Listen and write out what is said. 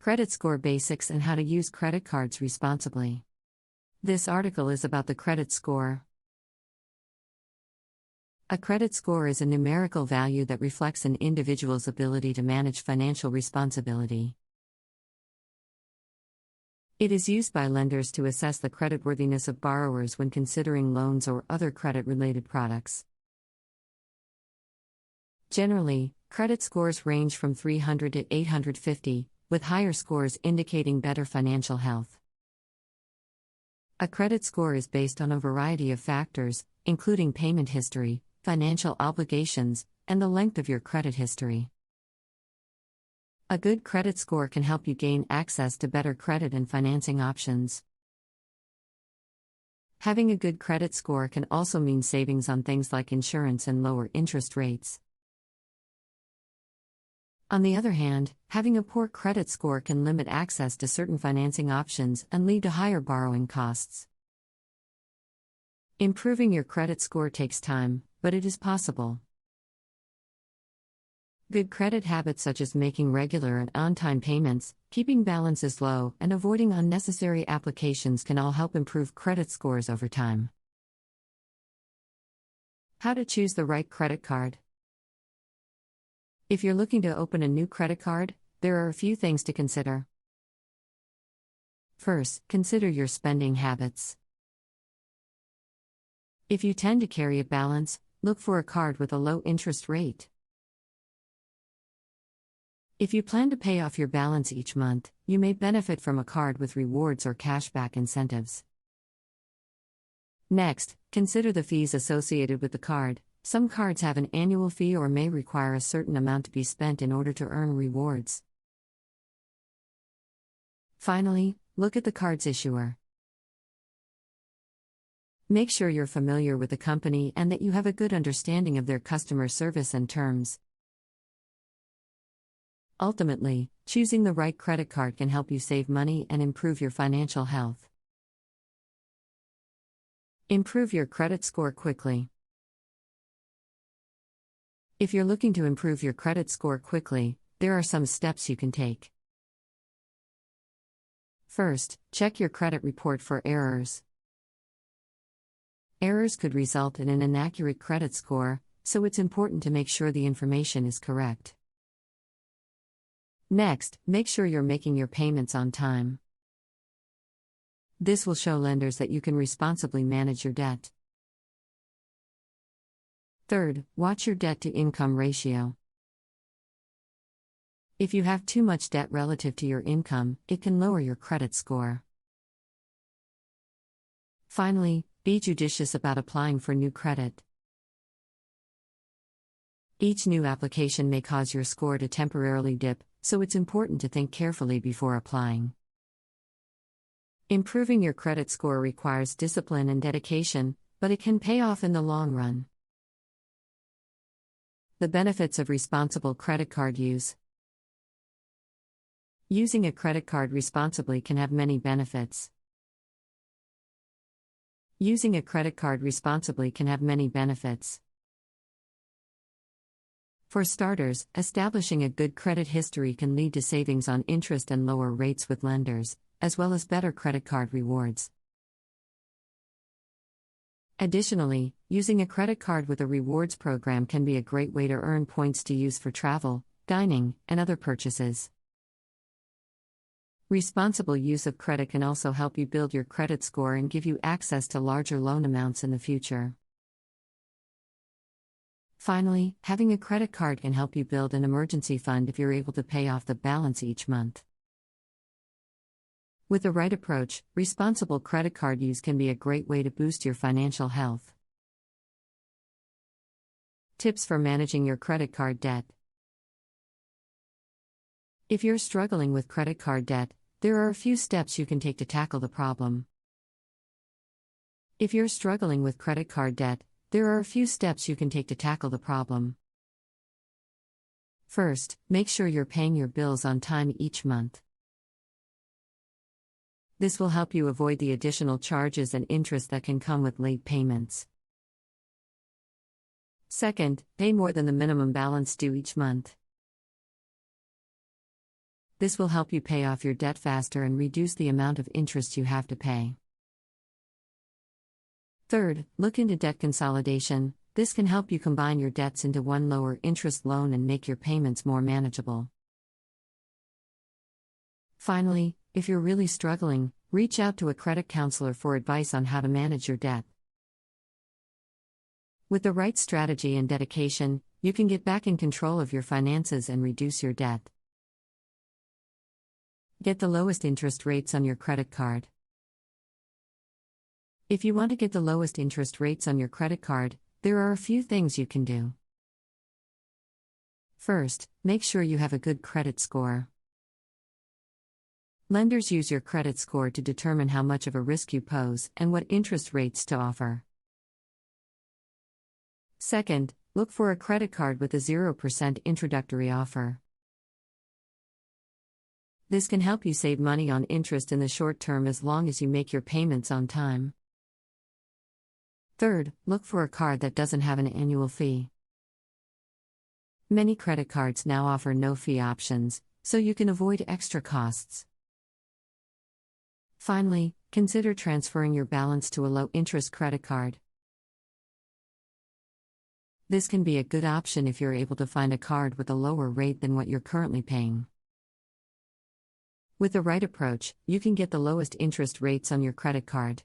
Credit Score Basics and How to Use Credit Cards Responsibly. This article is about the credit score. A credit score is a numerical value that reflects an individual's ability to manage financial responsibility. It is used by lenders to assess the creditworthiness of borrowers when considering loans or other credit-related products. Generally, credit scores range from 300 to 850, with higher scores indicating better financial health. A credit score is based on a variety of factors, including payment history, financial obligations, and the length of your credit history. A good credit score can help you gain access to better credit and financing options. Having a good credit score can also mean savings on things like insurance and lower interest rates. On the other hand, having a poor credit score can limit access to certain financing options and lead to higher borrowing costs. Improving your credit score takes time, but it is possible. Good credit habits such as making regular and on-time payments, keeping balances low, and avoiding unnecessary applications can all help improve credit scores over time. How to choose the right credit card. If you're looking to open a new credit card, there are a few things to consider. First, consider your spending habits. If you tend to carry a balance, look for a card with a low interest rate. If you plan to pay off your balance each month, you may benefit from a card with rewards or cashback incentives. Next, consider the fees associated with the card. Some cards have an annual fee or may require a certain amount to be spent in order to earn rewards. Finally, look at the card's issuer. Make sure you're familiar with the company and that you have a good understanding of their customer service and terms. Ultimately, choosing the right credit card can help you save money and improve your financial health. Improve your credit score quickly. If you're looking to improve your credit score quickly, there are some steps you can take. First, check your credit report for errors. Errors could result in an inaccurate credit score, so it's important to make sure the information is correct. Next, make sure you're making your payments on time. This will show lenders that you can responsibly manage your debt. Third, watch your debt-to-income ratio. If you have too much debt relative to your income, it can lower your credit score. Finally, be judicious about applying for new credit. Each new application may cause your score to temporarily dip, so it's important to think carefully before applying. Improving your credit score requires discipline and dedication, but it can pay off in the long run. The benefits of responsible credit card use. Using a credit card responsibly can have many benefits. Using a credit card responsibly can have many benefits. For starters, establishing a good credit history can lead to savings on interest and lower rates with lenders, as well as better credit card rewards. Additionally, using a credit card with a rewards program can be a great way to earn points to use for travel, dining, and other purchases. Responsible use of credit can also help you build your credit score and give you access to larger loan amounts in the future. Finally, having a credit card can help you build an emergency fund if you're able to pay off the balance each month. With the right approach, responsible credit card use can be a great way to boost your financial health. Tips for managing your credit card debt. If you're struggling with credit card debt, there are a few steps you can take to tackle the problem. If you're struggling with credit card debt, there are a few steps you can take to tackle the problem. First, make sure you're paying your bills on time each month. This will help you avoid the additional charges and interest that can come with late payments. Second, pay more than the minimum balance due each month. This will help you pay off your debt faster and reduce the amount of interest you have to pay. Third, look into debt consolidation. This can help you combine your debts into one lower interest loan and make your payments more manageable. Finally, if you're really struggling, reach out to a credit counselor for advice on how to manage your debt. With the right strategy and dedication, you can get back in control of your finances and reduce your debt. Get the lowest interest rates on your credit card. If you want to get the lowest interest rates on your credit card, there are a few things you can do. First, make sure you have a good credit score. Lenders use your credit score to determine how much of a risk you pose and what interest rates to offer. Second, look for a credit card with a 0% introductory offer. This can help you save money on interest in the short term as long as you make your payments on time. Third, look for a card that doesn't have an annual fee. Many credit cards now offer no-fee options, so you can avoid extra costs. Finally, consider transferring your balance to a low-interest credit card. This can be a good option if you're able to find a card with a lower rate than what you're currently paying. With the right approach, you can get the lowest interest rates on your credit card.